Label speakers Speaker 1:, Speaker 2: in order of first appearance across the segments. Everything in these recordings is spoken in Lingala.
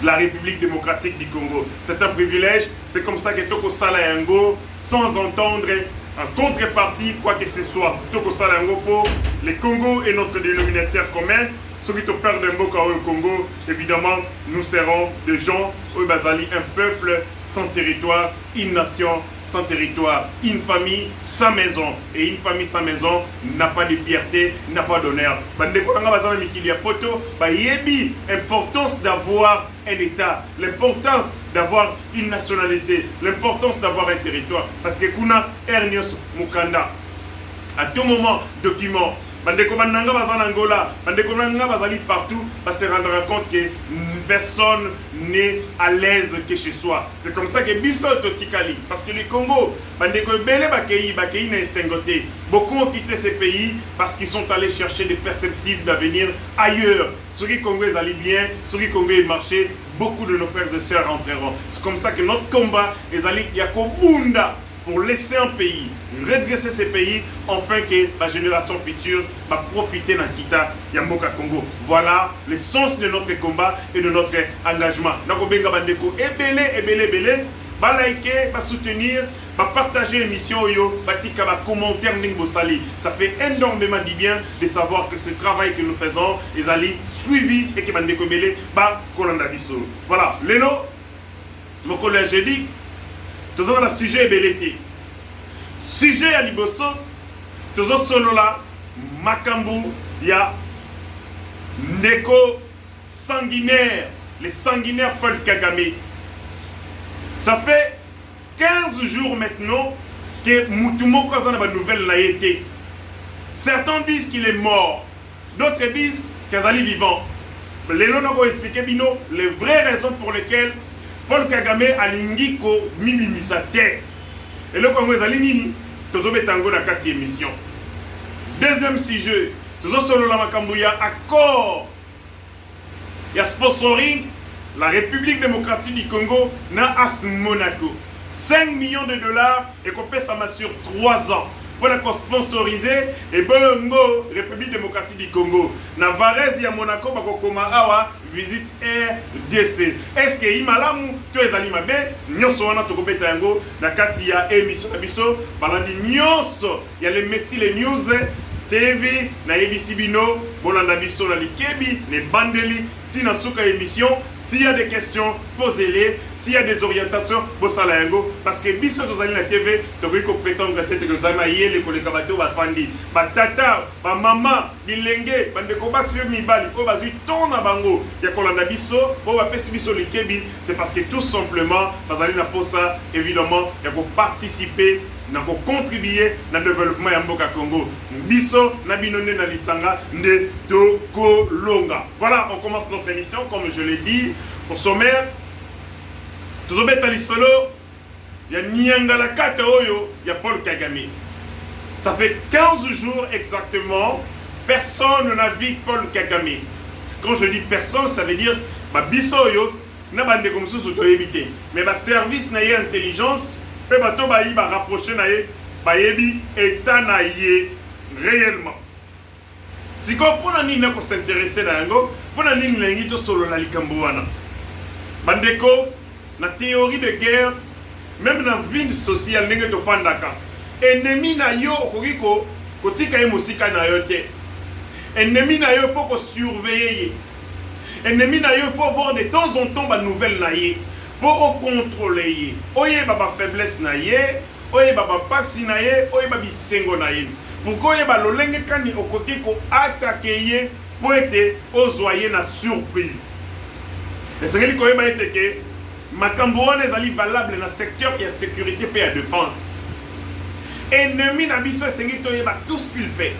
Speaker 1: la République démocratique du Congo. C'est un privilège, c'est comme ça que Toko Salayango, sans entendre en contrepartie, quoi que ce soit, Toko Salayango pour le Congo est notre dénominateur commun. Ceux qui te perdent un beau au Congo, évidemment, nous serons des gens, au Bazali, un peuple sans territoire, une nation sans territoire, une famille sans maison. Et une famille sans maison n'a pas de fierté, n'a pas d'honneur. L'importance d'avoir un État, l'importance d'avoir une nationalité, l'importance d'avoir un territoire. Parce que Kuna Ernios Mukanda, à tout moment, document. Bandeko Bananga Bazan Angola, Bandeko Bananga Bazali partout, va se rendre compte que personne n'est à l'aise que chez soi. C'est comme ça que Bisso Totikali, parce que le Congo, Bandeko Bele Bakei n'a Sengote. Beaucoup ont quitté ces pays parce qu'ils sont allés chercher des perspectives d'avenir ailleurs. Ceux qui Congolais allaient bien, ceux qui Congolais marchaient, beaucoup de nos frères et sœurs rentreront. C'est comme ça que notre combat est allé Yakobunda. Pour laisser un pays, redresser ces pays, afin que la génération future va profiter d'un Kita Yamboka Congo. Voilà le sens de notre combat et de notre engagement. Nakobenga Bandeko, ebele, ba liker, ba soutenir, ba partager l'émission, ba tika ba commentaire Ningo Sali. Ça fait énormément du bien de savoir que ce travail que nous faisons est allé suivi et que Bandeko Bele, ba Kolanda Bisso. Voilà, Lelo, mon collège dit. Nous avons un sujet belleté. Sujet à Liboso, nous avons solo là, Makambu, il y a Neko sanguinaire, les sanguinaires Paul Kagame. Ça fait 15 jours maintenant que Moutumo Kazan a une nouvelle laïté. Certains disent qu'il est mort, d'autres disent qu'il est vivant. Les gens ont expliqué les vraies raisons pour lesquelles Paul Kagame a l'ingiko mimimisa terre. Et le Congo est allé nini. Tozo betango na kati émission. Deuxième sujet. Tozo solo la makambuya accord. Il y a sponsoring. La République démocratique du Congo na as Monaco. 5 millions de dollars et qu'on paie ça sur 3 ans. Pour la sponsoriser et bongo République démocratique du Congo. Na Varese ya Monaco bakokoma awa visite RDC. Est-ce que imalamu to ezali mabe nyoso wana tokobeta yango na kati ya émission na biso balandi nyoso ya les messi les news TV na ABC bino bolanda biso na likebi ne bandeli tina suka émission. S'il y a des questions, posez-les. S'il y a des orientations, bossala yango. Parce que biso nous allons la TV, tu veux qu'on prétende que nous allons y les collègues ba fandi, ba tata, ba maman, bilenge, bande ko ba sur mibali, ko ba zui ton na bango. Ya kolanda biso, ko ba pesi biso likebi, c'est parce que tout simplement, bazali na posa évidemment, ya ko participer na ko contribuer na développement ya mboka Congo. Biso na binone na lisanga de Tokolonga. Voilà, on commence notre émission comme je l'ai dit au sommaire. Tozobeta lisolo ya Nyangala Kata oyo ya Paul Kagame. Ça fait 15 jours exactement, personne n'a vu Paul Kagame. Quand je dis personne, ça veut dire ba biso oyo na bande comme ça to éviter. Mais ba service na intelligence pe bato ba yi ba rapprocher na ye ba yebi état na ye réellement. Si ko pona ni na ko s'intéresser na yango, pona ni lengi to solo na likambo wana. Bandeko na théorie de guerre, même dans la vie sociale ndenge to fandaka. Ennemi na yo okiko kotika ye musika na yo te. Ennemi na yo faut ko surveiller. Ennemi na yo faut voir de temps en temps ba nouvelle na ye. Pour contrôler, oye baba faiblesse na ye, oye baba pasi na ye, oye babi sengo na ye. Pourquoi oye ba lolenge kani okoki ko attaquer ye pour être ozoyer na surprise. Et c'est ce que ba été que makambo wana ezali valable na secteur ya sécurité et ya défense. Ennemi na biso sengi to yeba tout ce qu'il fait.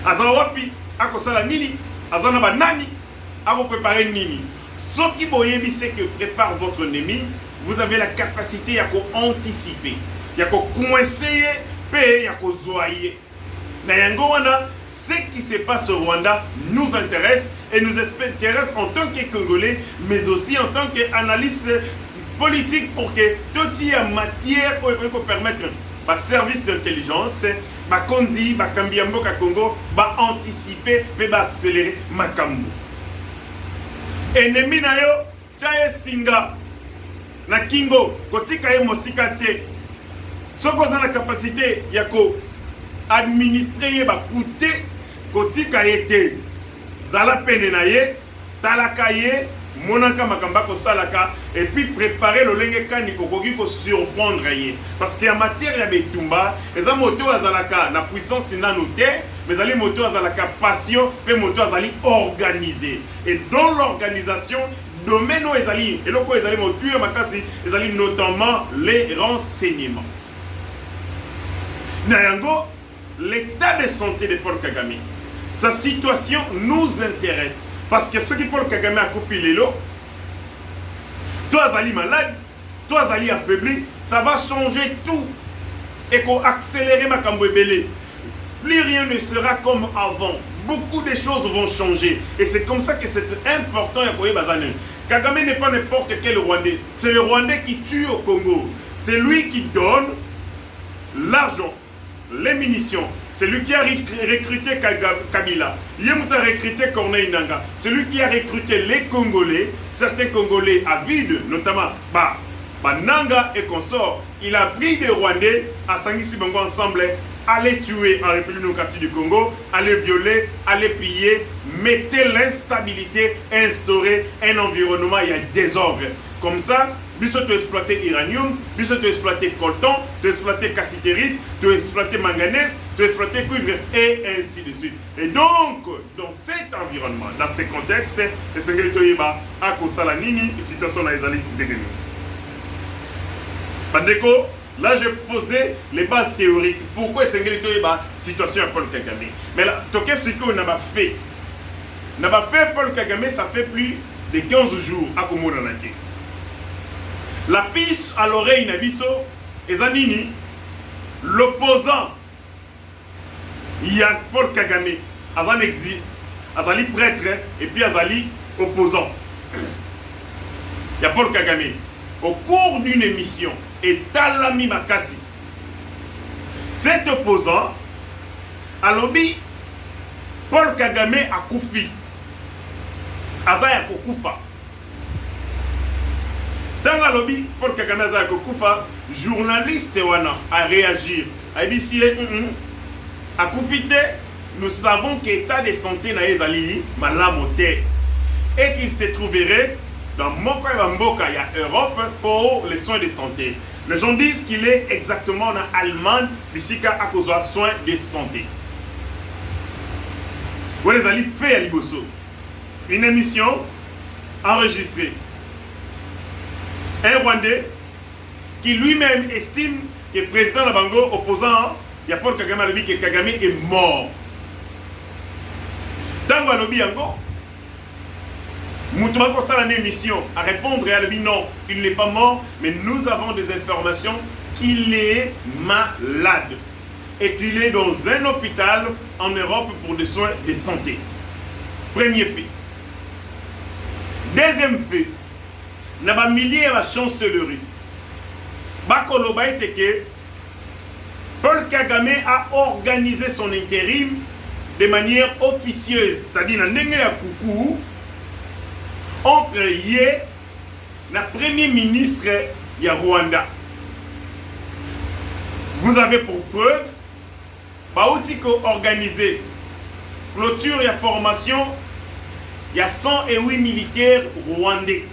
Speaker 1: Azan wapi akosala nini, azana ba nani, ako préparer nini. Ce qui boyebi c'est que prépare votre ennemi, vous avez la capacité à anticiper, à coincer, à zoyer. Ce qui se passe au Rwanda nous intéresse et nous intéresse en tant que Congolais, mais aussi en tant qu'analyste politique pour que tout y a matière pour permettre le service d'intelligence, Kondi, Kambiambo Congo, anticiper et accélérer Makambo. Ennemi na yo Tchaye singa na kingo kotika ye mosika te. Soko za na capacité ya ko administrer ye bakute kotika ye te. Zala pene na ye, talaka ye, monaka makamba ko salaka et puis préparer le lenge kani kokoki ko surprendre ye. Parce que en matière ya betumba, eza moto azalaka na puissance nanu te, mais ali moto azalaka passion pe moto azali organisé. Et dans l'organisation, domaine où ezali, et loko ezali motu makasi, ezali notamment les renseignements. Nayango, l'état de santé de Paul Kagame, sa situation nous intéresse. Parce que ceux qui Paul Kagame a confié l'élo, toi Azali malade, toi Azali affaibli, ça va changer tout. Et qu'on accélère ma cambouébélé. Plus rien ne sera comme avant. Beaucoup de choses vont changer. Et c'est comme ça que c'est important. Kagame n'est pas n'importe quel Rwandais. C'est le Rwandais qui tue au Congo. C'est lui qui donne l'argent, les munitions. C'est lui qui a recruté Kabila. Yemut a recruté Corneille Nangaa. C'est lui qui a recruté les Congolais, certains Congolais avides, notamment Nanga et consorts. Il a pris des Rwandais à Sangisi Bango ensemble, aller tuer en République démocratique du Congo, aller violer, aller piller, mettre l'instabilité, instaurer un environnement, il y a désordre. Comme ça, tu as exploité l'uranium, tu as exploité le coltan, tu as exploité cassitérite, tu as exploité manganèse, tu as exploité cuivre, et ainsi de suite. Et donc, dans cet environnement, dans ce contexte, le Seigneur Toyeba a causé la situation dans les années de Pandeko, là je posais les bases théoriques. Pourquoi le Seigneur Toyeba situation à Paul Kagame? Mais là, ce qu'on n'a pas fait. N'a pas fait Paul Kagame, ça fait plus de 15 jours à Komonanake. La piste à l'oreille Nabiso, Ezanini, l'opposant, il y a Paul Kagame, Azan exil, Azali prêtre, et puis Azali opposant. Il y a Paul Kagame. Au cours d'une émission, et Talami Makasi, cet opposant, à l'obi, Paul Kagame a koufi. Azaya Kokufa. Dans la lobby, Paul Kagame a Kokufa, journaliste a réagi. A dit si à Koufite, nous savons que l'état de santé n'a ezali malamoté et qu'il se trouverait dans Moka Mboka, il y a Europe pour les soins de santé. Les gens disent qu'il est exactement en Allemagne, d'ici à cause de soins de santé. Vous les allez faire à Liboso. Une émission enregistrée. Un Rwandais qui lui-même estime que le président Labango opposant, il y a Paul Kagame a dit que Kagame est mort. Tango Alobi Yango, Moutouma Kosa une émission à répondre et à lui non, il n'est pas mort, mais nous avons des informations qu'il est malade et qu'il est dans un hôpital en Europe pour des soins de santé. Premier fait. Deuxième fait, il y a des milliers de chancelleries. Bakoloba était que Paul Kagame a organisé son intérim de manière officieuse, c'est-à-dire dans le coucou entre Yé, le premier ministre de Rwanda. Vous avez pour preuve, Baoutiko organisé clôture et formation, il y a 108 militaires rwandais.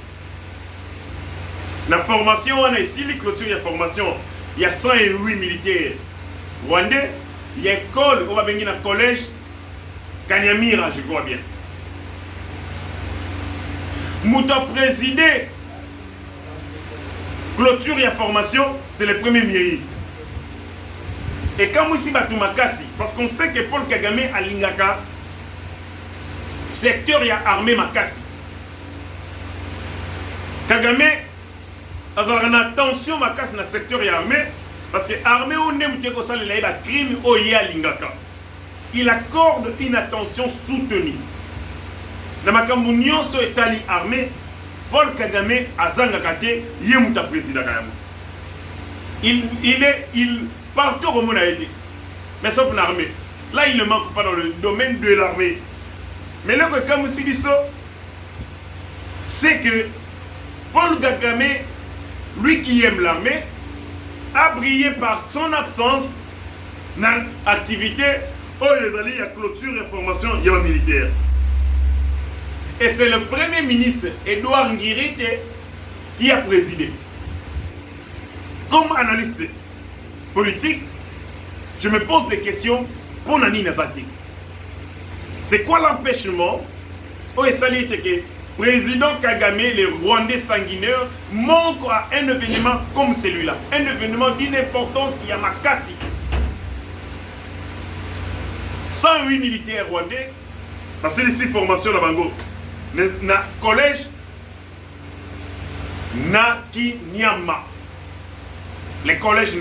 Speaker 1: La formation, on a ici, les clôtures et formation, il y a 108 militaires rwandais. Il y a école, on va venir dans le collège Kanyamira, je crois bien. Mouta présidé clôture et formation, c'est le premier ministre. Et quand Moussi Batumakasi, parce qu'on sait que Paul Kagame à Lingaka, secteur y a armé Makasi. Kagame a une attention Makasi dans le secteur y a armé, parce que l'armée on aime que ça le crime au y a Lingaka. Il accorde une attention soutenue. Dans ma campagne sur l'Italie armée, Paul Kagame a zangakate yemuta président Kagame. Il partout au monde a été, mais sauf l'armée. Là il ne manque pas dans le domaine de l'armée. Mais là que Kamusibiso, c'est que Paul Kagame, lui qui aime l'armée, a brillé par son absence dans l'activité où il y a clôture et formation militaire. Et c'est le premier ministre Edouard Ngirite qui a présidé. Comme analyste politique, je me pose des questions pour Nani Nazati. C'est quoi l'empêchement où il s'allie que le président Kagame, les Rwandais sanguinaires, manquent à un événement comme celui-là. Un événement d'une importance Yamakasi. 108 militaires rwandais, parce que ici, formation dans Bango, dans le collège Nakinyama. Les collèges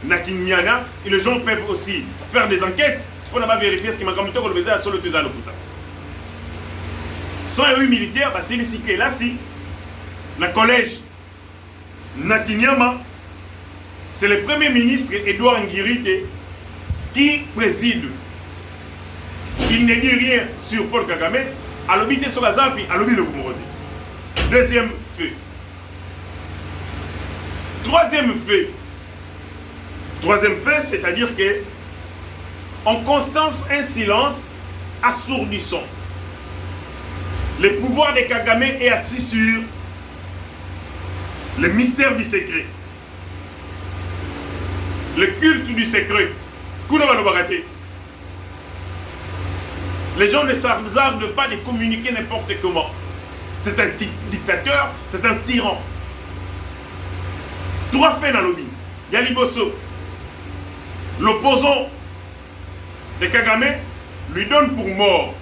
Speaker 1: Nakinyana, et les gens peuvent aussi faire des enquêtes pour vérifier ce qui m'a comme le faisait à Solo Teza Lokuta. 108 militaires, c'est ici que là, si, le collège Nakinyama, c'est le premier ministre Edouard Ngirite qui préside. Il ne dit rien sur Paul Kagame, à l'obité sur la Zampi, à l'obité le Kumorodi. Deuxième fait. Troisième fait, c'est-à-dire que en constance, un silence assourdissant. Le pouvoir de Kagame est assis sur le mystère du secret. Le culte du secret. Les gens ne s'hasardent pas de communiquer n'importe comment. C'est un dictateur, c'est un tyran. Trois faits dans l'objet. Yaliboso, l'opposant de Kagame, lui donne pour mort.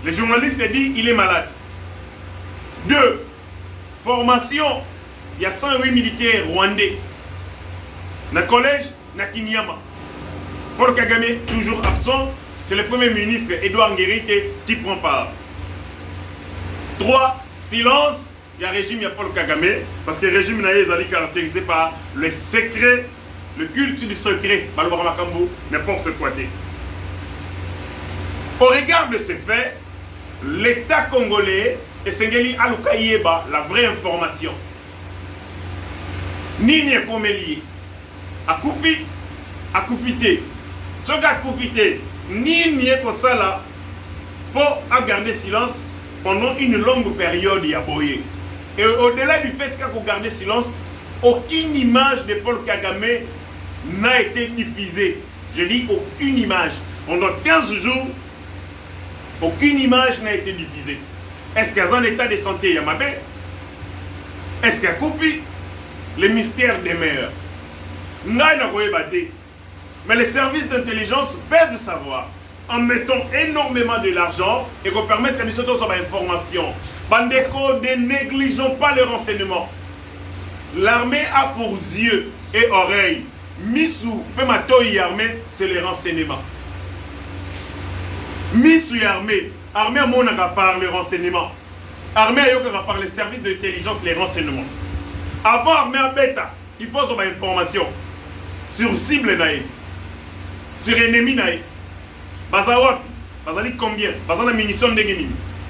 Speaker 1: Les journalistes disent qu'il est malade. 2. Formation, il y a 108 militaires rwandais. Dans le collège, Nakinyama. Paul Kagame, toujours absent, c'est le premier ministre Edouard Ngirite qui prend part. 3. Silence, il y a un régime, il y a Paul Kagame, parce que le régime est caractérisé par le secret, le culte du secret, n'importe quoi. Au regard de ces faits, l'État congolais est Sengeli Alukaïeba, la vraie information. Nini est Pomelier, Akoufi, Akoufité. Ce gars Akoufité, Nini est comme ça là, pour garder silence pendant une longue période il y a boyé. Et au-delà du fait qu'il a gardé silence, aucune image de Paul Kagame n'a été diffusée. Je dis aucune image. Pendant 15 jours, aucune image n'a été diffusée. Est-ce qu'il y a un état de santé Yamabe? Est-ce qu'il y a Koufi? Le mystère demeure. Mais les services d'intelligence peuvent savoir en mettant énormément de l'argent et qu'on permette que nous soyons sur l'information. Bandeko, ne négligeons pas les renseignements. L'armée a pour yeux et oreilles. Missou, Pematoi armée, c'est les renseignements. Missou et armée. Armée à mon par les renseignements. Armée à par les services d'intelligence, les renseignements. Avant armée à bêta, il faut avoir information sur cible naïe, sur ennemi naïe. Bazawat, bazali combien? Bazana munitions de guéni.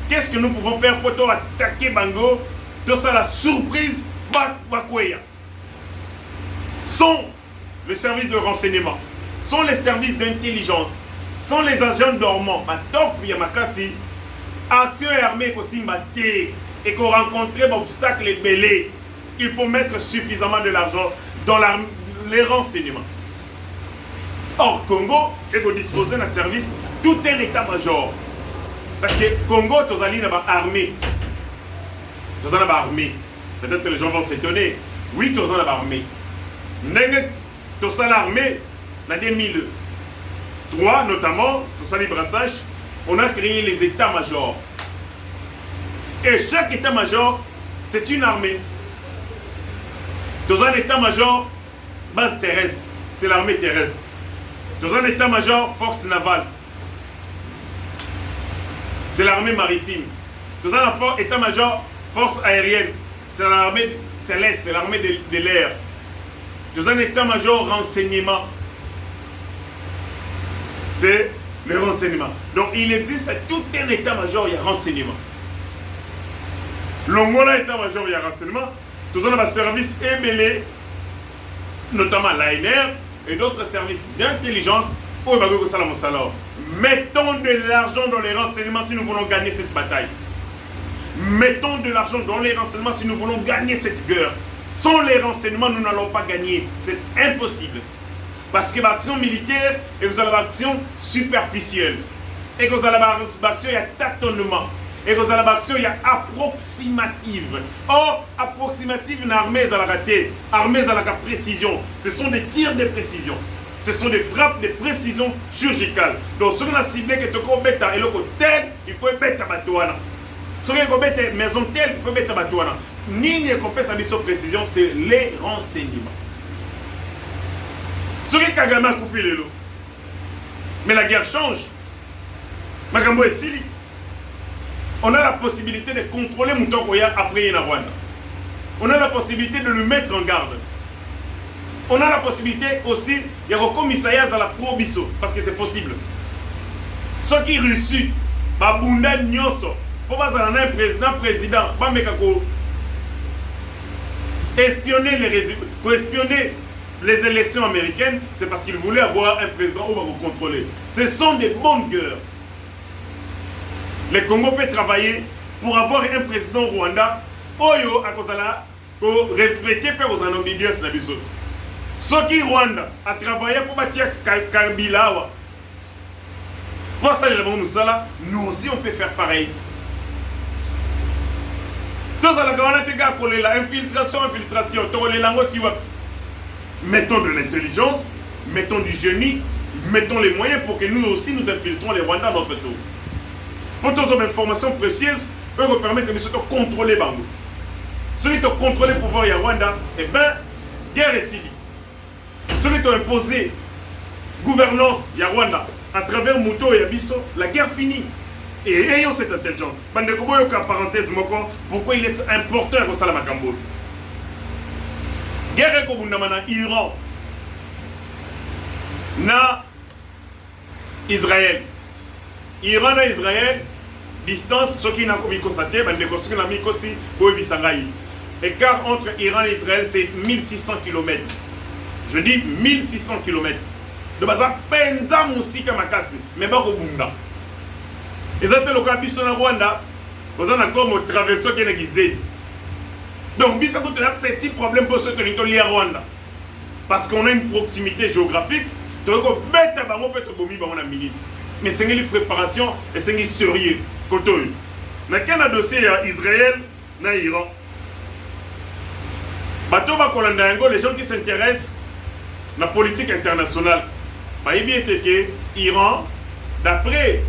Speaker 1: Qu'est-ce que nous pouvons faire pour attaquer Bango? Tout ça la surprise, Bakweya. Sont les services de renseignement, sont les services d'intelligence, sont les agents dormants. Top Yamakasi, action et armée et qu'on rencontre des obstacles belés. Il faut mettre suffisamment de l'argent dans les renseignements. Or, Congo est disposé d'un service, tout un état-major. Parce que Congo, tu as une armée. Tu as une armée. Peut-être que les gens vont s'étonner. Oui, tu as une armée. Tu as une armée en 2003, notamment, tu as les brassages, on a créé les états-majors. Et chaque état-major, c'est une armée. Dans un état-major, base terrestre, c'est l'armée terrestre. Dans un état-major, force navale, c'est l'armée maritime. Dans un état-major, force aérienne, c'est l'armée céleste, c'est l'armée de l'air. Dans un état-major, renseignement, c'est le renseignement. Donc il existe tout un état-major, il y a renseignement. Longola état-major et renseignement, tous on a un service ébélé, notamment l'ANR et d'autres services d'intelligence. Mettons de l'argent dans les renseignements si nous voulons gagner cette bataille. Mettons de l'argent dans les renseignements si nous voulons gagner cette guerre. Sans les renseignements, nous n'allons pas gagner. C'est impossible. Parce que l'action militaire, et vous avez l'action superficielle. Et que vous avez l'action, il y a tâtonnement. Et que vous avez l'action, il y a approximative. Or, approximative, une armée, elle a raté. Armée, elle a la précision. Ce sont des tirs de précision. Ce sont des frappes de précision chirurgicale. Donc, si on a ciblé que tu as bêta et le tel, il faut bêta batouana. Si on a bêta maison telle, il faut bêta batouana. Ni ne compte sa mission précision, c'est les renseignements. Si on a Kagame a coupé les lots. Mais la guerre change. Magambo est Sili. On a la possibilité de contrôler Mouton Koya après Yéna Rwanda. On a la possibilité de le mettre en garde. On a la possibilité aussi, il y a un commissariat à la probiso, parce que c'est possible. Ceux qui reçus, Babunda Nyoso, pour pas un président, pas espionner les résultats, pour espionner les élections américaines, c'est parce qu'il voulait avoir un président où on va vous contrôler. Ce sont des bonnes guerres. Le Congo peut travailler pour avoir un président Rwanda, Oyo, à cause de là, pour respecter aux ambiguïtés de la biso. Ceux qui Rwanda a travaillé pour bâtir Kabila, nous aussi on peut faire pareil. Tous à la grande gars pour l'infiltration, mettons de l'intelligence, mettons du génie, mettons les moyens pour que nous aussi nous infiltrons les Rwandais à notre tour. Pour toutes les informations précieuses, eux nous permettent de contrôler Bango. Ceux qui ont contrôlé le pouvoir à Rwanda, eh bien, guerre est civile. Ceux qui ont imposé gouvernance à Rwanda à travers Muto et Abisso, la guerre finit. Et ayons cette intelligence. Parenthèse, pourquoi il est important que ça la Makambo. Guerre est comme Iran, na Israël. Iran et Israël, distance, ceux qui n'ont pas constaté, ceux qui n'ont pas constaté, l'écart entre Iran et Israël, c'est 1600 km. Je dis 1600 km. De base, penza musika makasi, mais pas au Bunda. Et ça, c'est le cas de Rwanda. Vous avez encore traversé qui est guisé. Donc, il y a un petit problème pour ceux qui sont liés à Rwanda. Parce qu'on a une proximité géographique. Donc, on peut être bomi dans la minute. Mais c'est une préparation et c'est une sérieux. Il y a un dossier à Israël et Iran. Les gens qui s'intéressent à la politique internationale, Iran, d'après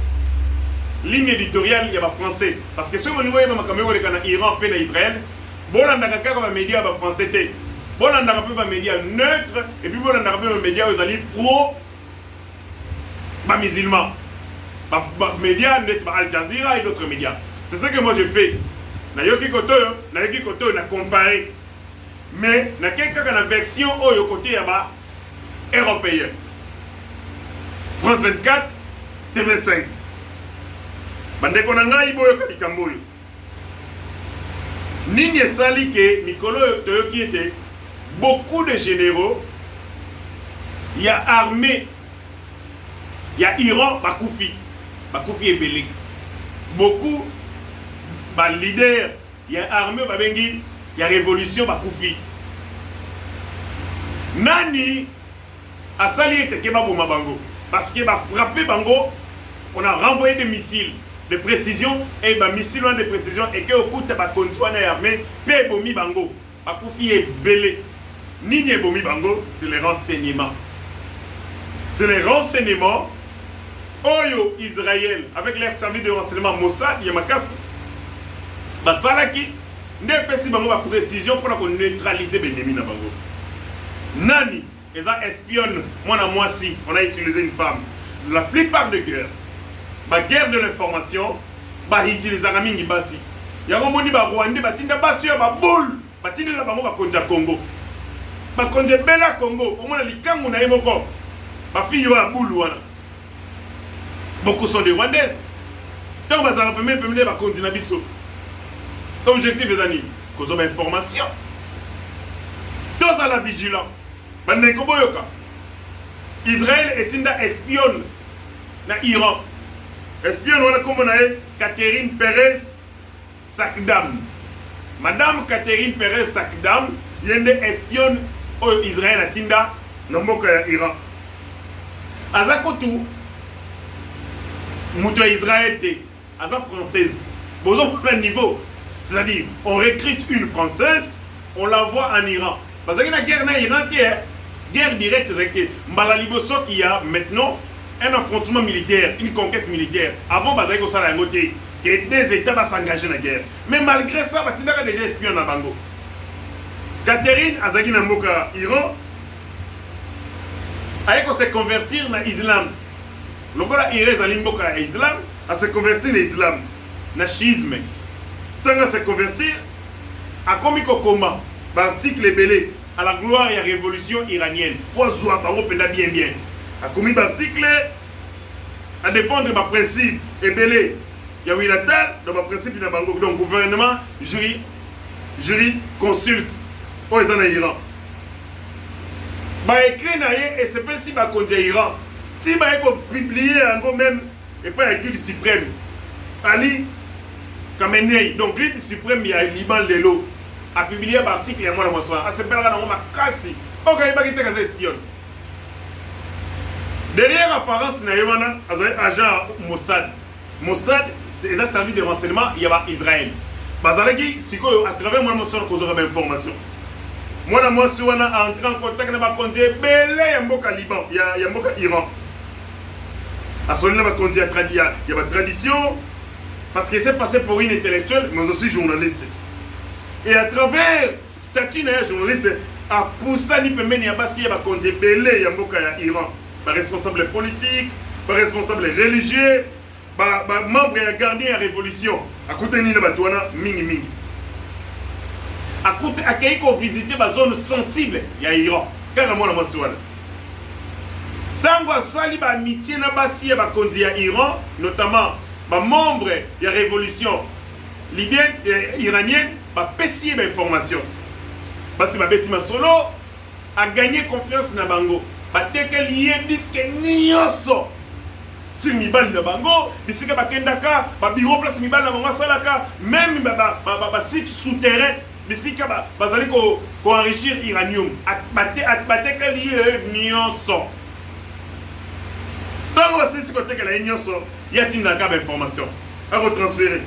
Speaker 1: ligne éditoriale, il y a des Français. Parce que si vous voyez Iran et Israël, il y a des médias français. Il y a des médias neutres et puis il y a des médias pro-musulmans. Les médias neutres, Al Jazeera et d'autres médias. C'est ce que moi je fais. On a comparé. Mais il y a une version côté européenne. France 24, TV5. Nini Sali que Mikolo qui était beaucoup de généraux, il y a armée, il y a Iran, Bakoufi est belé. Beaucoup de leaders, il y a armée, il y a révolution, Bakoufi. Nani a sali et Keba Bango parce qu'il va frapper Bango, on a renvoyé des missiles de précision et des missiles de précision et que au coup de l'armée, pe bomi Bango. Bakoufi est belé. Nini bomi Bango, c'est les renseignements. C'est les renseignements. Oyo Israël avec les services de renseignement Mossad, Yamakasi, Basalaki, ne pesi Bango la précision pour neutraliser Benjamin Bango. Nani, ils ont espionné, moi si, on a utilisé une femme. La plupart des guerres, la guerre de l'information, bah utilisent la mingi basi. Il y a un moment où Rwanda batinda basi ya baboule, batinda la bango bakonja Congo. Bakonja bela Congo, au moins likangu na yemoko. Ba fille wa boule wana. Beaucoup sont des Rwandaises. Tant bazala pemé bakonja na biso. L'objectif est d'aller cause d'information. Tous à la vigilance. Israël est une espionne dans l'Iran. Espionne, on a comme on a Catherine Perez Sakdam. Madame Catherine Perez Sakdam, il y a une espionne au Israël à Tinda, dans l'Iran. Azakotou, Moutou Israël, Aza française. Besoin pour un niveau. C'est-à-dire, on recrute une française, on l'envoie en Iran. Parce que la guerre en Iran, guerre directe, c'est Mbalaliboso qui y a maintenant un affrontement militaire, une conquête militaire. Avant, il y a que des États vont s'engager dans la guerre. Mais malgré ça, il y a déjà espion dans Bango. Catherine Azagi Namoka, Iran, elle se convertir dans l'islam. Le gars Irez Alimboka l'islam, elle se convertir dans l'islam, dans le schisme. Tant qu'elle se convertir, à comme comment, l'article belé à la gloire et à la révolution iranienne. Pour jouer bien bien. À comme l'article à défendre ma principe et belé. Il y a eu la telle dans ma principe de Bango. Donc gouvernement, jury consulte. Oh, ils sont en Iran. Bah écrit et c'est pas si bah contre Iran. Si bah il publier encore même et pas avec guide suprême. Ali Khamenei. Donc guide suprême il y a Liban Lelo a publié un article il y a moi dans mon soir. À ce père là dans ma casse. OK, il va quitter les espions. Derrière apparence na yona agent Mossad. Mossad c'est un service de renseignement il y a Israël. Bazalaki siko à travers moi mon soir cause de information. Moi si on a entré en contact avec ma conduit belé yamboka Liban, yamboka Iran. À ce moment-là, il y a une tradition, parce qu'il s'est passé pour une intellectuelle, mais aussi journaliste. Et à travers le statut de journaliste, à poussé ni pemeni yabasi yaba conduit belé yamboka Iran, par responsable politique, par responsable religieux, par membre et gardien de la révolution. À côté de Batouana, mingi. À côté de visiter la zone sensible, il y a Iran. Carrément la moisson. Tant que sali ba amitié na basi ba kondi à Iran, notamment ba membre de la révolution libyenne iranienne, ba pessier ba information. Basi ba betima solo a gagné confiance na bango. Ba teke lié disque nyoso. Si mibali na bango, bisika ba kendaka, ba bureau place mibali na bango salaka, même ba site souterrain bisika bazali ko enrichir uranium atbateka lié nyonso. Tant que c'est ce côté que la nyonso, y a une carte d'information à retransférer.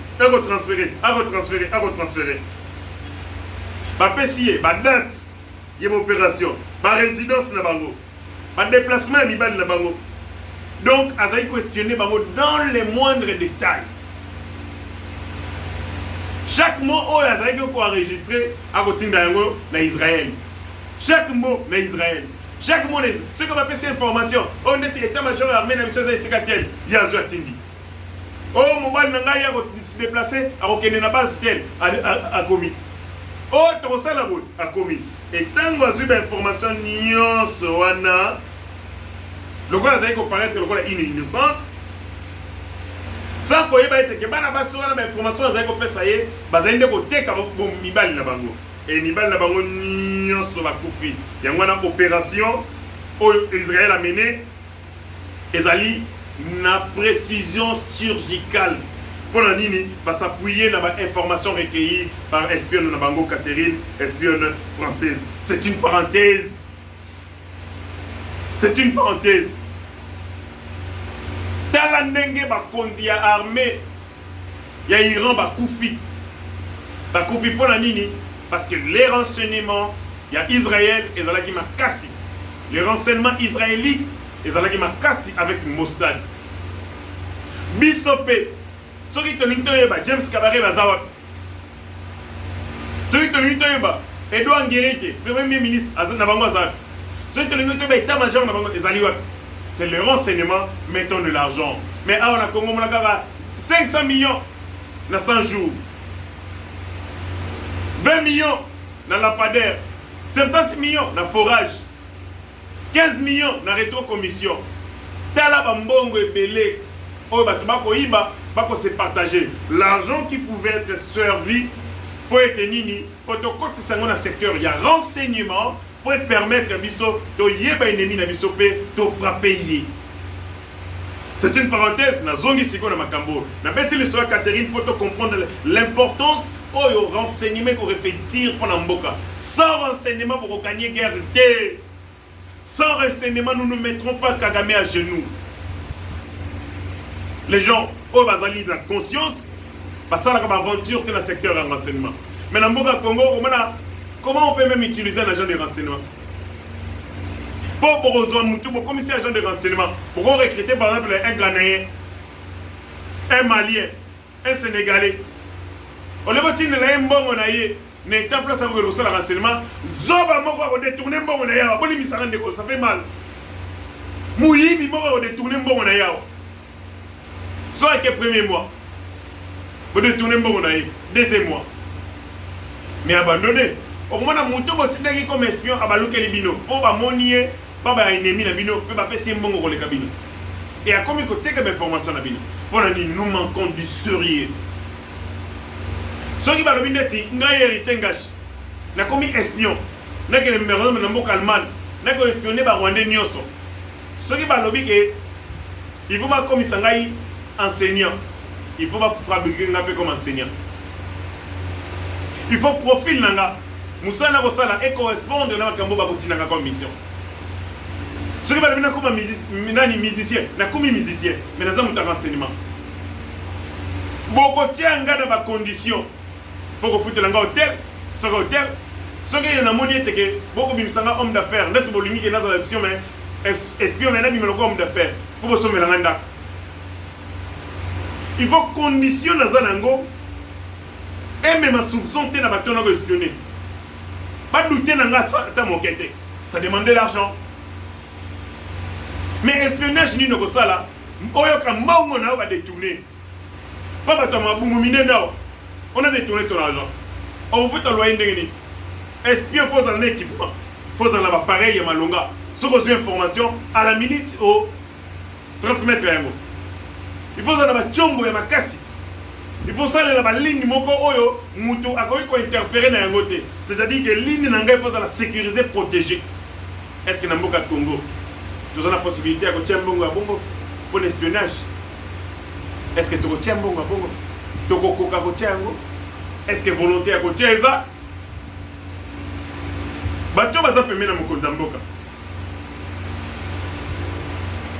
Speaker 1: Ba pesier, ba date, y a une opération, ba résidence na bango, ba déplacement ni bal na bango. Donc azali questionner bango dans les moindres détails. Chaque mot est enregistré à côté de Israël. Chaque mot est Israël. Chaque mot est. Ce qu'on appelle ces informations, on est état-major armé dans la mission de Sekatel, Yazou Atindi. Oh, mon bal n'a pas se déplacer à Okene na base tel à Komi. Oh, ton salabou à Komi. Et tant que vous avez information, nyonso wana. Le gars a comparé le gars innocente. Sans qu'on ait été bana baso na information za ko pesa ye bazinde ko teka bo mibali na bango et mibali na bango nyonso ba kufi yango na opération o Israël a mené ezali na précision chirurgicale pour la nini va s'appuyer na ba information recueillie par espionne na bango Catherine, espionne française. C'est une parenthèse. Tala ndenge bakonzi ya armée ya Iran bakufi pour la nini parce que les renseignements il y a Israël et zalaki makasi les renseignements israélites et zalaki makasi avec Mossad bisope soki to lintoyeba James Kabaré bazawa soki to lintoyeba Edouard Ngireke premier ministre na bango azak soki to lintoyeba état-major na bango ezali wapi. C'est le renseignement, mettons de l'argent. Mais on a Congo, 500 millions dans 100 jours. 20 millions dans la lampadaire. 70 millions dans forage. 15 millions dans rétro-commission. Tala bambongo et belé. Oh, se partager. L'argent qui pouvait être servi pour être nini, pour te cotiser dans le secteur, il y a renseignement pour permettre à biso de yeba ennemi na biso pe de frapper. C'est une parenthèse, na zongi siko na makambo. Na beti le soya Catherine pour te comprendre l'importance au renseignement qu'on fait dire pendant Mboka. Sans renseignement pour gagner guerre de. Sans renseignement, nous ne mettrons pas Kagame à genoux. Les gens, au bazali de la conscience, parce que ça comme aventure dans le secteur de renseignement. Mais dans Mboka Congo, comment on peut même utiliser un agent de renseignement? Pour rejoindre Moutou, comme si agent de renseignement, pour recruter par exemple un Ghanéen, un Malien, un Sénégalais. On le voit qu'il y a un bon monaïe, n'étant place à vous recevoir le renseignement, Zoba Moko a détourné un bon monaïe, ça fait mal. Mouyibi Moko a détourné un bon monaïe. Soit avec le premier mois, vous détournez un bon monaïe, deuxième mois. Mais abandonné. Au moment où Moutou a comme espion, à Balouke Libino, pour monier. Papa ennemi na bino, peut pas passer un bon rôle le cabine. Et à combien côté comme information na bino. Pour nous manquons du sérieux. Ce qui va le bineti, n'a hérité ngash. N'a commis espion. N'a que le numéro de Nambo Kalman. N'a que espionné par Rwandais Nyoso. Ce qui va le bineti, il faut pas commis sangai enseignant. Il faut pas fabriquer un peu comme enseignant. Il faut profil nanga. Moussa na kosala et correspondre na makambo ba kotinanga comme mission. Ce qui va devenir comme un musicien, mais dans un renseignement. Beaucoup de dans conditions. Il faut que vous foutez dans hôtel, sur hôtel. Ce qui est monnaie, c'est que beaucoup de hommes d'affaires, net pour l'unique et dans l'option, mais espion, mais un homme d'affaires. Il faut que vous soyez là. Il faut conditionner dans un angle et même soupçon de la bâton espionner. Pas douter dans la ça demande de l'argent. Mais espionnage ni no sala, oyoka mbongo na va détourner. Pas bato mabungu minenda. On a détourné ton argent. On veut t'envoyer ndengeni. Espion faut un équipement. Faut un appareil malonga. Ce que une information à la minute au transmettre un mot. Il faut ça na chombo ya makasi. Il faut ça la ligne moko oyo mutu akoyi ko interférer na ngote. C'est-à-dire que ligne na ngai faut la sécuriser, protéger. Est-ce que na mboka Congo nous avons la possibilité de tirer un bon pour l'espionnage? Est-ce que tu tiens un bon est-ce que volonté à tirer ça? Bato baza pemena mokonza mboka.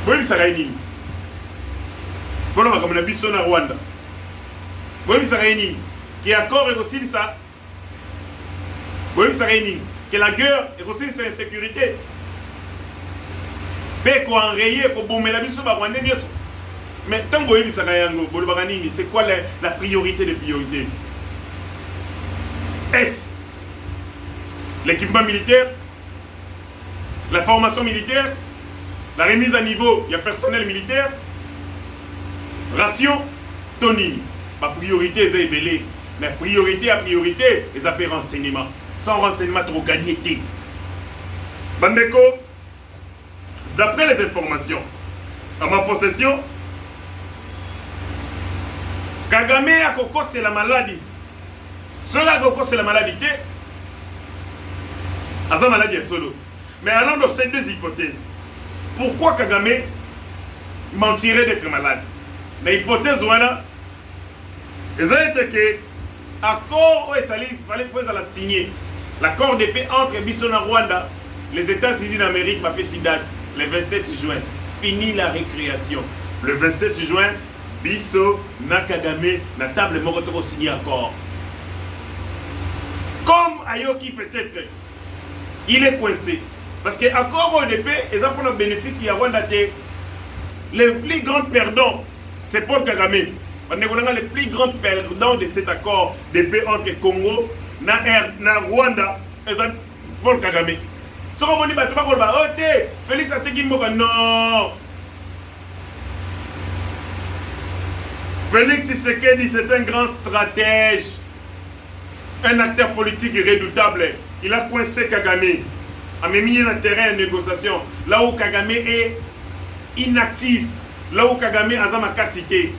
Speaker 1: Boyebi saka nini? Bono makambo na biso na Rwanda. Boyebi saka nini? Qui accord est aussi ça. Boyebi saka nini? Que la guerre est aussi sa insécurité. Mais tant que c'est quoi la priorité des priorités? Est-ce l'équipement militaire, la formation militaire, la remise à niveau, il y a personnel militaire, ration, tonine. Ma priorité est ébélée. Mais priorité à priorité, les appels renseignements. Sans renseignement, trop gagné. Bandeko, d'après les informations à ma possession, Kagame a Koko c'est la maladie. Cela Koko c'est la maladie. Avant maladie est solo. Mais allant dans ces deux hypothèses, pourquoi Kagame mentirait d'être malade? L'hypothèse voilà, c'est que l'accord où il fallait la signer. L'accord de paix entre Bissona Rwanda, les États-Unis d'Amérique, ma date, le 27 juin. Fini la récréation. Le 27 juin, Bisso, Nakagame, na table Moroto signé accord. Comme Ayoki peut-être, il est coincé. Parce que l'accord de paix, ils ont pour le bénéfice qu'il y a Rwanda. Les plus grands perdants, c'est Paul Kagame. On est les plus grands perdants de cet accord de paix entre Congo na Rwanda et Paul Kagame. Ce qu'on dit, Félix Atekimboka, non. Félix Tshisekedi, c'est un grand stratège, un acteur politique redoutable. Il a coincé Kagame, a mis un terrain de négociation, là où Kagame est inactif, là où Kagame a sa capacité.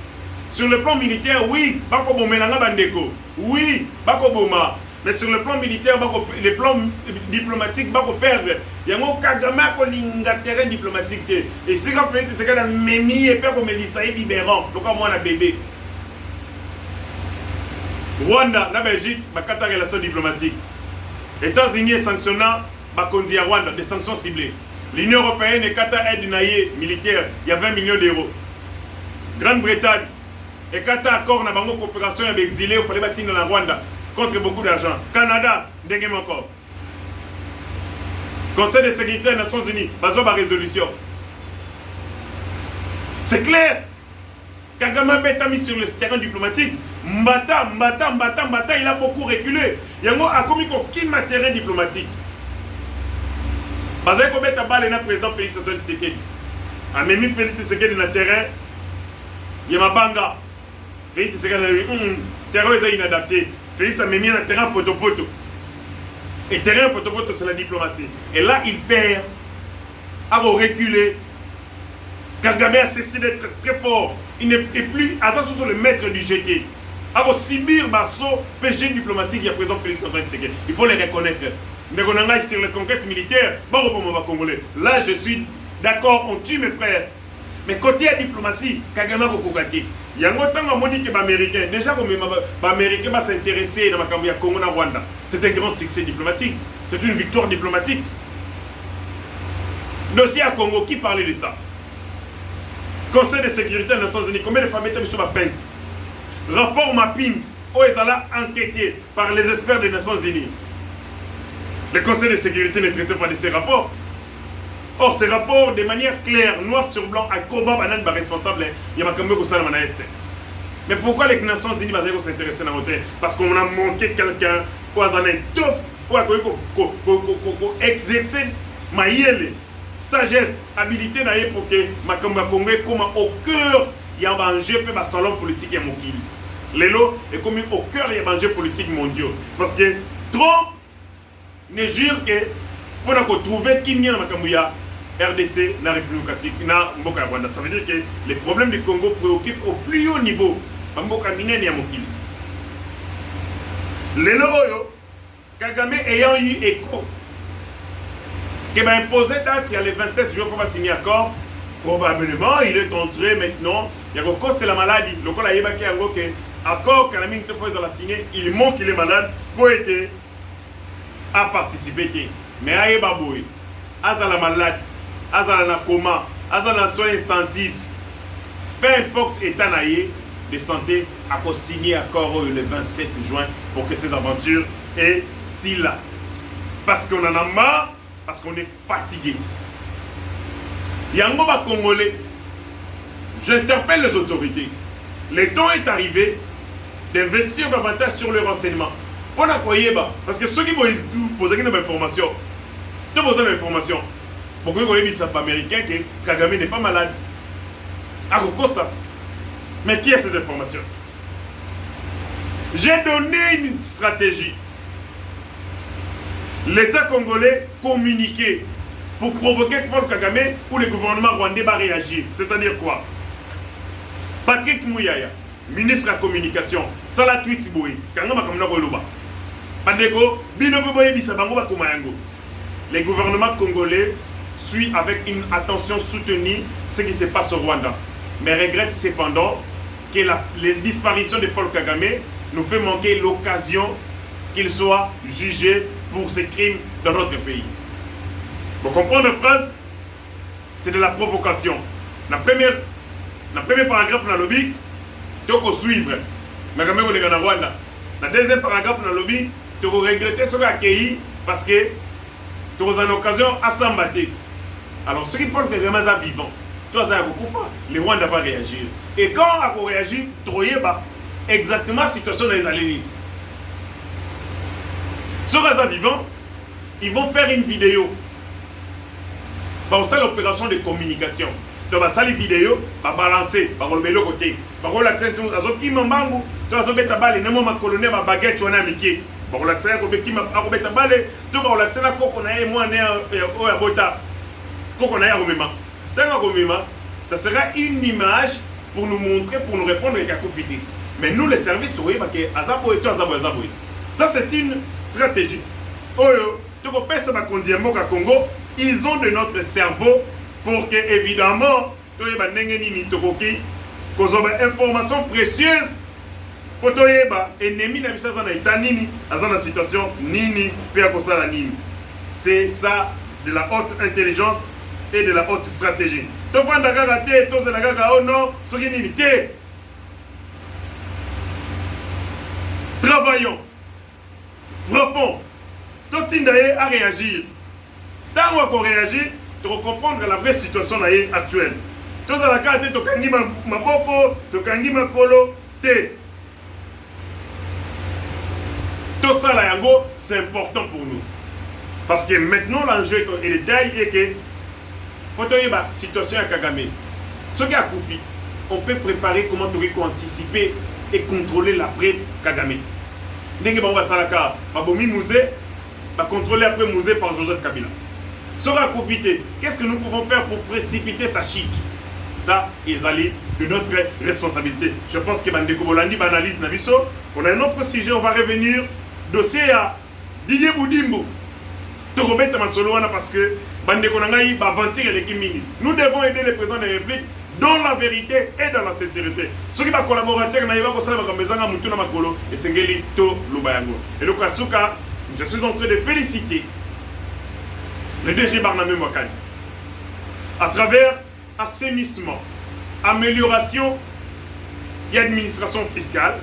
Speaker 1: Sur le plan militaire, oui, bako bomelanga bandeko. Oui, bako boma. Mais sur le plan militaire, le plan diplomatique, bako perdre. Yango Kagame a kolinga terrain diplomatique. Et si quand Félix Tshisekedi a memi et perd comme Elissaï libérant, donc moi un bébé. Rwanda, la Belgique, bakata relation diplomatique. États-Unis sanctionnant, bakondi à Rwanda, des sanctions ciblées. L'Union européenne et Qatar aide naïe militaire, il y a 20 millions d'euros. Grande-Bretagne, et Qatar accord na bango coopération avec exilés, il fallait bâtir dans la Rwanda contre beaucoup d'argent. Canada, dengue encore. Conseil de sécurité des Nations Unies, bazo ba résolution. C'est clair. Kagame a mis sur le terrain diplomatique. Mbata, il a beaucoup reculé. Yango a commis qui terrain diplomatique. Bazaï Kobeta Bale na président Félix Antoine Tshisekedi. A même Félix Tshisekedi na terrain. Yamabanga. Félix Tshisekedi a dit terrain est inadapté. Félix a mis un terrain poto-poto. Et terrain poto-poto, c'est la diplomatie. Et là, il perd. A reculé. Kagame a cessé d'être très fort. Il n'est plus sur le maître du GT. A subir basso péché diplomatique, il y a président Félix Antoine Tshisekedi. Il faut les reconnaître. Mais on en a sur les conquêtes militaires, congolais. Là, je suis d'accord, on tue mes frères. Mais côté la diplomatie, Kagame a kokokaki. Il y a un temps que les Américains, déjà les Américains vont s'intéresser dans le Congo et Rwanda. C'est un grand succès diplomatique. C'est une victoire diplomatique. Dossier à Congo, qui parlait de ça? Conseil de sécurité des Nations Unies, combien de familles étaient sur la fente? Rapport mapping, où est enquêté par les experts des Nations Unies. Le Conseil de sécurité ne traite pas de ces rapports. Or, ces rapports, de manière claire, noir sur blanc, à Koba Banan, responsable, il y a un peu. Mais pourquoi les Nations Unies vont s'intéresser dans notre? Parce qu'on a manqué quelqu'un, ou à un étoffe, ou à exercer maïele, sagesse, habilité pour que Makamba Congo comme au cœur, il y a un enjeu pour le salon politique et Mokili. Lélo est comme au cœur, il y a un enjeu politique mondial. Parce que Trump ne jure que pour trouver qui n'y a dans RDC, la République démocratique, na Mboka Rwanda. Ça veut dire que les problèmes du Congo préoccupent au plus haut niveau. Mboka Mine ni Mokili. Lélo Oyo, Kagame ayant eu écho, qui m'a imposé date, il y a les 27 jours, il faut signer accord. Probablement, il est entré maintenant. Il y a encore c'est la maladie. Le col a évacué un accord quand la minute fois ils ont signé, il montre qu'il est malade pour être à participer. Mais à Ebaboui, à la malade, à la coma, à la soins intensifs, peu importe état de santé, à signer accord le 27 juin pour que ces aventures aient si là. Parce qu'on en a marre. Parce qu'on est fatigué. Yangoba Congolais, j'interpelle les autorités. Le temps est arrivé d'investir davantage sur le renseignement. On a quoi parce que ceux qui posent des informations, tu as besoin d'informations. Pourquoi vous avez dit ça américain que Kagame n'est pas malade? À quoi ça? Mais qui a ces informations? J'ai donné une stratégie. L'État congolais communiqué pour provoquer Paul Kagame ou le gouvernement rwandais va réagir. C'est-à-dire quoi? Patrick Mouyaya, ministre de la communication, ça la tweet boy. Le gouvernement congolais suit avec une attention soutenue ce qui se passe au Rwanda. Mais regrette cependant que la disparition de Paul Kagame nous fait manquer l'occasion qu'il soit jugé pour ses crimes dans notre pays. Pour comprendre la phrase, c'est de la provocation. Le premier paragraphe dans le lobby, tu dois suivre. Mais quand même, on est dans Rwanda. Le deuxième paragraphe dans le lobby, tu dois regretter ce accueilli parce que tu as une occasion à s'embattre. Alors, ceux qui portent des remèdes à vivant, tu as beaucoup fait. Le Rwanda va réagir. Et quand on réagit, tu vas exactement la situation dans les alliés. Sur Raza Vivant, ils vont faire une vidéo. Bah, on sait l'opération de communication. Donc, bah, ça, les vidéos, bah, balancer, bah, on le met de côté. Bah, on l'accent tout. Azo qui m'embangu, tu as besoin de balle, ne ma colonne, ma baguette, tu en as miqué. Bah, on l'accent, qui m'a besoin de balle, tu vas l'accent, qu'on a moi, on a bota, qu'on a au même. Dans le moment, ça sera une image pour nous montrer, pour nous répondre et Kakofiti. Mais nous, les services, tu vois, Azabo et toi, Azabo. Ça, c'est une stratégie. Oyo, tu peux pas ça Congo, ils ont de notre cerveau pour que, évidemment, tu vois, information précieuse pour toi, ennemi n'a pas dans l'état nini, dans la situation nini, nini. C'est ça de la haute intelligence et de la haute stratégie. Tu vois, oh non, ce qui est travaillons, frappons. Tout le à réagir. Tant qu'on réagit, tu vas comprendre la vraie situation actuelle. Tout ça, la carte, tu kangi ma boko, tu kangi ma kolo, te. Tout ça, là, c'est important pour nous. Parce que maintenant, l'enjeu et le détail est que, faut que la situation à Kagame. Ce qui a Koufi, on peut préparer comment tu peux anticiper et contrôler l'après-Kagame. Ndenge ba salaka babomi musée ba contrôler après musée par Joseph Kabila. Sera profiter. Qu'est-ce que nous pouvons faire pour précipiter sa chute? Ça, ils allaient de notre responsabilité. Je pense que Bandeko Bolandi analyse Nabiso. On a un autre sujet, on va revenir. Dossier à Didier Boudimbo. De remettre ma solo parce que Bandeko Nangaï va ventir l'équipe mini. Nous devons aider le président de la République dans la vérité et dans la sincérité. Ceux qui sont collaborateurs, et donc à Souka, je suis en train de féliciter le DG Barnabé Mwakani à travers assainissement, amélioration et administration fiscale,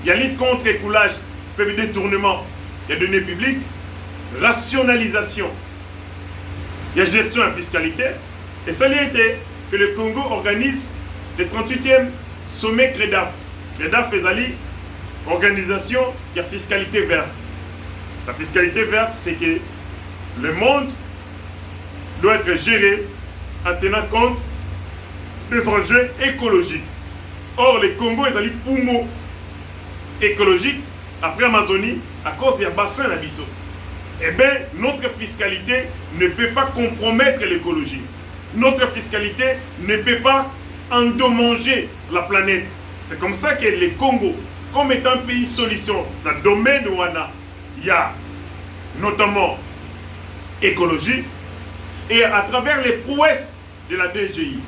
Speaker 1: il y a lutte contre écoulage, détournement, il y a données publiques, rationalisation, il y a gestion et fiscalité, et ça a été que le Congo organise le 38e sommet CREDAF. CREDAF est organisation de la fiscalité verte. La fiscalité verte, c'est que le monde doit être géré en tenant compte des enjeux écologiques. Or, le Congo est allé poumon écologique après Amazonie à cause du bassin d'Abisso. Eh bien, notre fiscalité ne peut pas compromettre l'écologie. Notre fiscalité ne peut pas endommager la planète. C'est comme ça que le Congo, comme étant un pays solution dans le domaine où il y a notamment écologie, et à travers les prouesses de la DGI,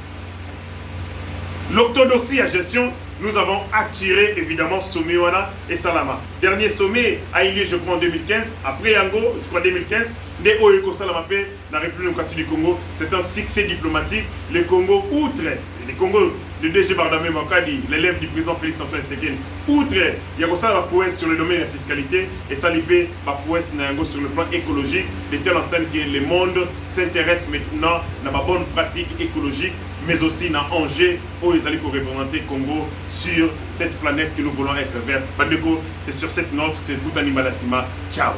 Speaker 1: l'orthodoxie à gestion, nous avons attiré évidemment Sommet Wana et Salama. Dernier sommet a eu lieu, je crois, en 2015. Après Yango, je crois 2015, des Oeko Salama P, la République démocratique du Congo. C'est un succès diplomatique. Le Congo, outre, le Congo, le DG Barnabé Mwakani, l'élève du président Félix Antoine Tshisekedi, outre, il y a aussi la prouesse sur le domaine de la fiscalité et ça libère la prouesse sur le plan écologique, de telle enseigne que le monde s'intéresse maintenant à la bonne pratique écologique, mais aussi dans Angers, où ils allaient représenter Congo sur cette planète que nous voulons être verte. C'est sur cette note que tout animal Ciao.